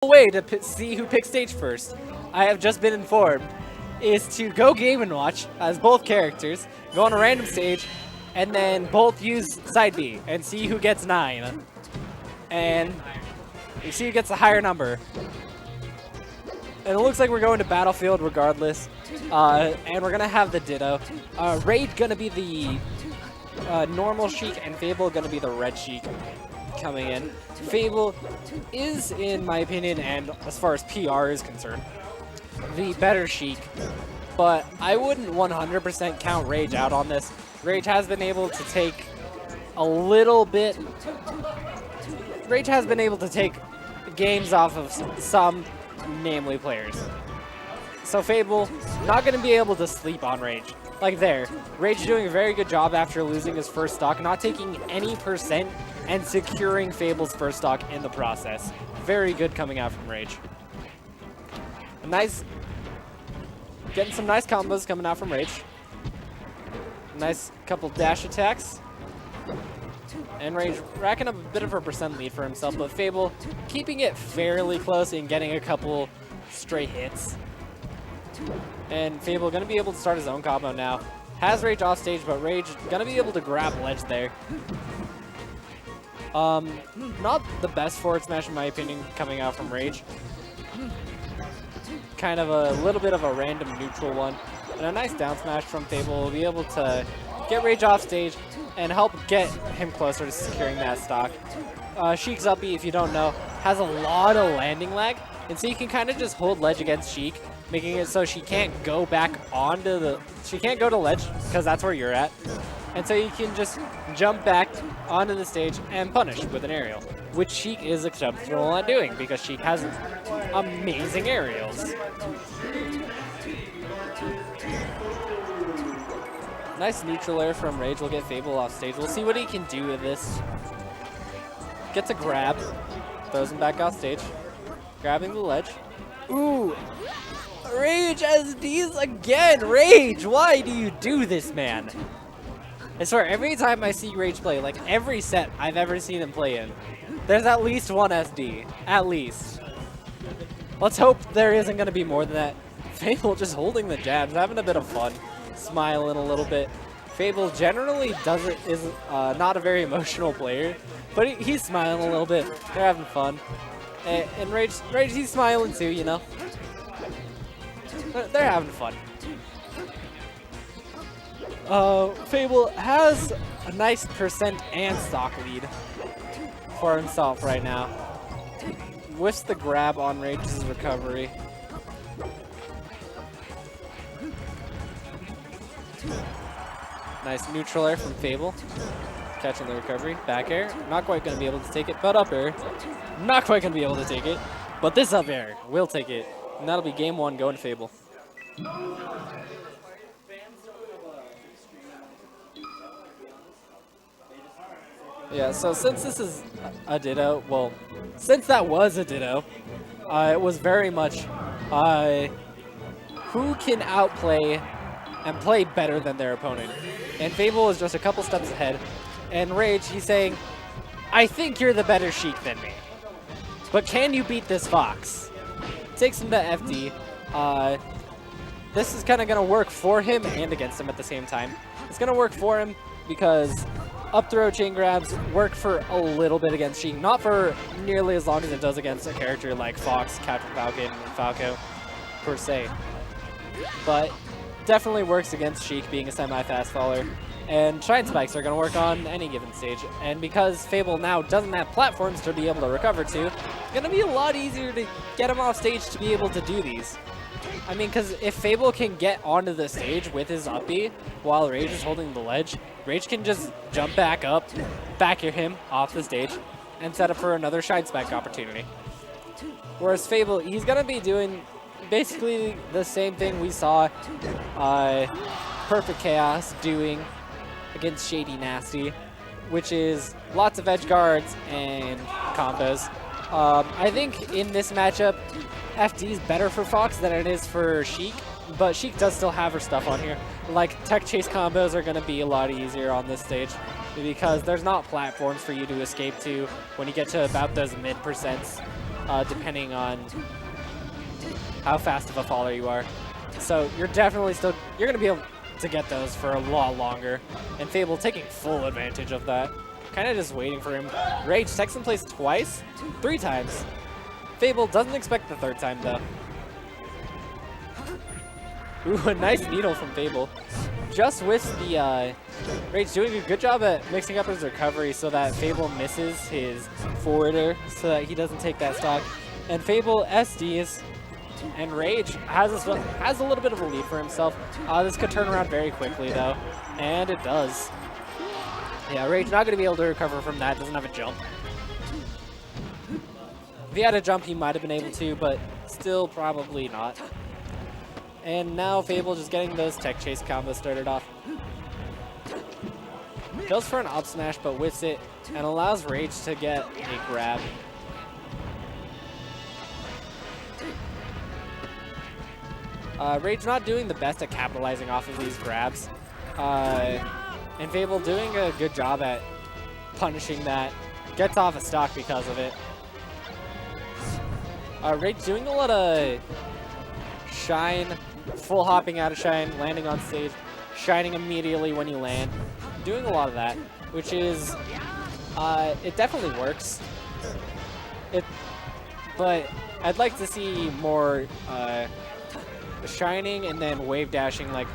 way to see who picks stage first, I have just been informed, is to go Game & Watch as both characters, go on a random stage, and then both use side B and see who gets 9. And you see who gets the higher number. And it looks like we're going to Battlefield regardless. And we're going to have the Ditto. Rage going to be the normal Sheik, and Fable going to be the red Sheik coming in. Fable is, in my opinion, and as far as PR is concerned, the better Sheik. But I wouldn't 100% count Rage out on this. Rage has been able to take a little bit... Rage has been able to take games off of some namely players. So Fable, not going to be able to sleep on Rage. Like there, Rage doing a very good job after losing his first stock, not taking any percent and securing Fable's first stock in the process. Very good coming out from Rage. Nice, getting some nice combos coming out from Rage. Nice couple dash attacks. And Rage racking up a bit of a percent lead for himself, but Fable keeping it fairly close and getting a couple stray hits. And Fable going to be able to start his own combo now. Has Rage off stage, but Rage going to be able to grab ledge there. Not the best forward smash in my opinion coming out from Rage. Kind of a little bit of a random neutral one. And a nice down smash from Fable will be able to get Rage off stage and help get him closer to securing that stock. Sheik's up B, if you don't know, has a lot of landing lag. And so you can kind of just hold ledge against Sheik, making it so she can't go back onto the... She can't go to ledge, because that's where you're at. And so you can just jump back onto the stage and punish with an aerial, which Sheik is exceptional at doing, because Sheik has amazing aerials. Nice neutral air from Rage will get Fable off stage. We'll see what he can do with this. Gets a grab, throws him back off stage, grabbing the ledge. Ooh! Rage SDs again! Rage, why do you do this, man? I swear, every time I see Rage play, like every set I've ever seen him play in, there's at least one SD. At least. Let's hope there isn't going to be more than that. Fable just holding the jabs, having a bit of fun, smiling a little bit. Fable generally is not a very emotional player, but he's smiling a little bit. They're having fun. And Rage, he's smiling too, you know? They're having fun. Fable has a nice percent and stock lead for himself right now. Whiffs the grab on Rage's recovery. Nice neutral air from Fable. Catching the recovery. Back air. Not quite going to be able to take it, but up air. Not quite going to be able to take it, but this up air will take it. And that'll be game 1 going to Fable. Yeah, so since this is a Ditto, well, since that was a Ditto, it was very much who can outplay and play better than their opponent. And Fable is just a couple steps ahead. And Rage, he's saying, I think you're the better Sheik than me. But can you beat this Fox? Takes him to FD. This is kind of going to work for him and against him at the same time. It's going to work for him because up throw chain grabs work for a little bit against Sheik. Not for nearly as long as it does against a character like Fox, Captain Falcon, and Falco, per se. But definitely works against Sheik being a semi-fast faller. And Shine Spikes are going to work on any given stage. And because Fable now doesn't have platforms to be able to recover to, it's going to be a lot easier to get him off stage to be able to do these. I mean, because if Fable can get onto the stage with his up B while Rage is holding the ledge, Rage can just jump back up, back air him off the stage, and set up for another Shine Spike opportunity. Whereas Fable, he's going to be doing basically the same thing we saw Perfect Chaos doing against Shady Nasty, which is lots of edge guards and combos. I think in this matchup, FD is better for Fox than it is for Sheik, but Sheik does still have her stuff on here. Like, tech chase combos are going to be a lot easier on this stage because there's not platforms for you to escape to when you get to about those mid percents. depending on how fast of a faller you are. So you're definitely still, you're going to be able to get those for a lot longer. And Fable taking full advantage of that. Kind of just waiting for him. Rage takes in place twice, 3 times. Fable doesn't expect the 3rd time though. Ooh, a nice needle from Fable. Just with the Rage doing a good job at mixing up his recovery so that Fable misses his forwarder so that he doesn't take that stock. And Fable SDs, and Rage has a little bit of a lead for himself. This could turn around very quickly though, and it does. Yeah, Rage not going to be able to recover from that, doesn't have a jump. If he had a jump, he might have been able to, but still probably not. And now Fable just getting those tech chase combos started off. Goes for an up smash, but whiffs it, and allows Rage to get a grab. Rage not doing the best at capitalizing off of these grabs. And Fable doing a good job at punishing that. Gets off a stock because of it. Rage doing a lot of shine, full hopping out of shine, landing on stage, shining immediately when you land. Doing a lot of that, which is, it definitely works. But I'd like to see more shining and then wave dashing like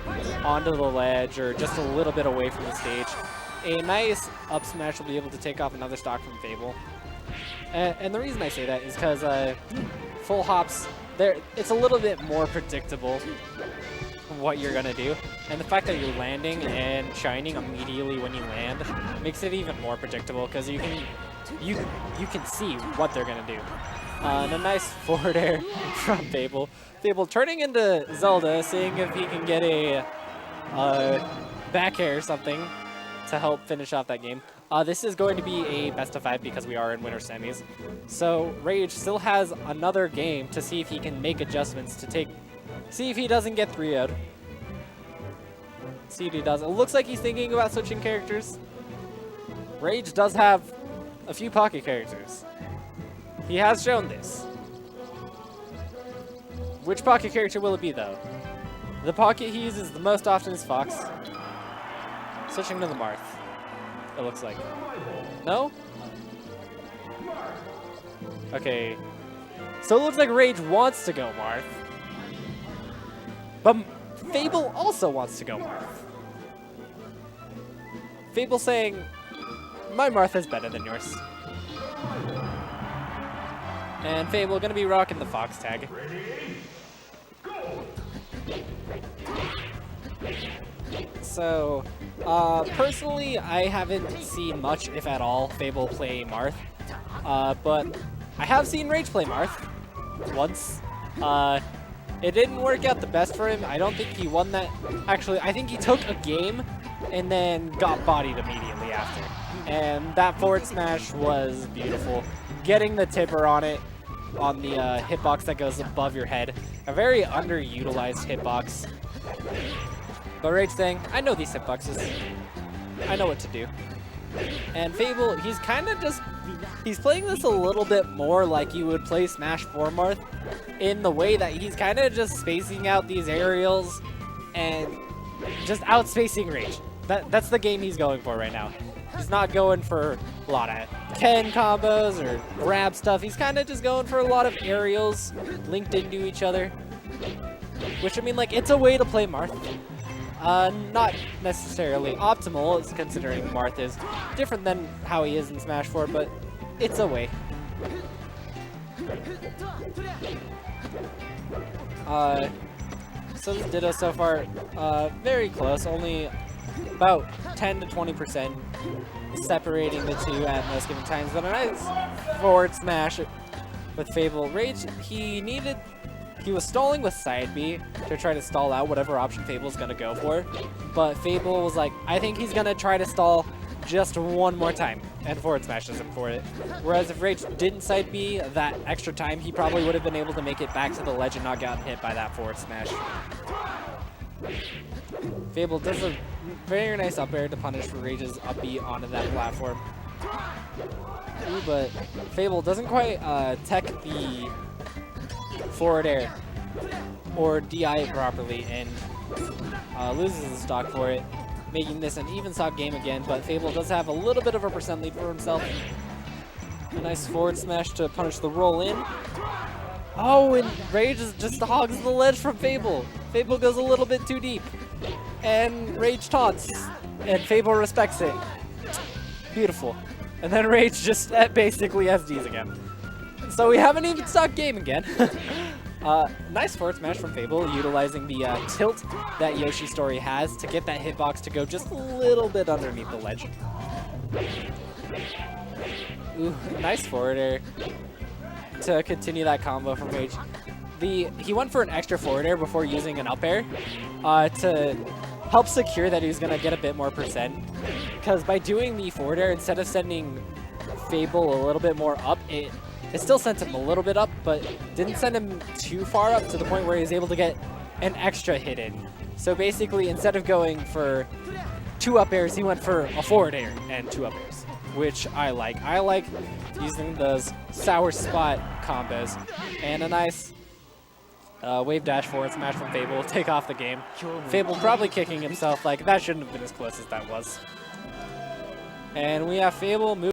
onto the ledge or just a little bit away from the stage. A nice up smash will be able to take off another stock from Fable. And the reason I say that is because full hops, it's a little bit more predictable what you're gonna do, and the fact that you're landing and shining immediately when you land makes it even more predictable because you can see what they're gonna do. And a nice forward air from Fable. Fable turning into Zelda, seeing if he can get a back air or something to help finish off that game. This is going to be a best of 5 because we are in winter semis. So Rage still has another game to see if he can make adjustments to see if he doesn't get 3-0'd. See if he does. It looks like he's thinking about switching characters. Rage does have a few pocket characters. He has shown this. Which pocket character will it be though? The pocket he uses the most often is Fox. Switching to the Marth, it looks like. No? Okay. So it looks like Rage wants to go Marth. But Fable also wants to go Marth. Fable saying, my Marth is better than yours. And Fable gonna be rocking the Fox tag. So, personally, I haven't seen much, if at all, Fable play Marth. But I have seen Rage play Marth once. It didn't work out the best for him. I don't think he won that. Actually, I think he took a game and then got bodied immediately after. And that forward smash was beautiful. Getting the tipper on it, on the hitbox that goes above your head. A very underutilized hitbox. But Rage saying, I know these hitboxes. I know what to do. And Fable, he's kind of just, he's playing this a little bit more like you would play Smash 4 Marth, in the way that he's kind of just spacing out these aerials and just outspacing Rage. That's the game he's going for right now. He's not going for a lot of Ken combos or grab stuff. He's kind of just going for a lot of aerials linked into each other. Which, I mean, like, it's a way to play Marth. Not necessarily optimal, considering Marth is different than how he is in Smash 4, but it's a way. So this Ditto so far, very close, only about 10 to 20% separating the two at most given times, but a nice forward smash with Fable. Rage, he was stalling with side B to try to stall out whatever option Fable's gonna go for, but Fable was like, I think he's gonna try to stall just one more time, and forward smashes him for it. Whereas if Rage didn't side B that extra time, he probably would have been able to make it back to the ledge and not gotten hit by that forward smash. Fable does a very nice up air to punish for Rage's up B onto that platform. Ooh, but Fable doesn't quite tech the forward air or DI it properly and loses the stock for it, making this an even stock game again, but Fable does have a little bit of a percent lead for himself. A nice forward smash to punish the roll in. Oh, and Rage just hogs the ledge from Fable. Fable goes a little bit too deep. And Rage taunts, and Fable respects it. Beautiful. And then Rage just basically SDs again. So we have an even stock game again. Nice forward smash from Fable, utilizing the tilt that Yoshi Story has to get that hitbox to go just a little bit underneath the ledge. Ooh, nice forward air to continue that combo from Rage. He went for an extra forward air before using an up air to help secure that he was going to get a bit more percent. Because by doing the forward air, instead of sending Fable a little bit more up, it still sent him a little bit up, but didn't send him too far up to the point where he was able to get an extra hit in. So basically, instead of going for 2 up airs, he went for a forward air and 2 up airs, which I like. I like using those sour spot combos. And a nice wave dash forward smash from Fable to take off the game. Fable probably kicking himself like that shouldn't have been as close as that was. And we have Fable moving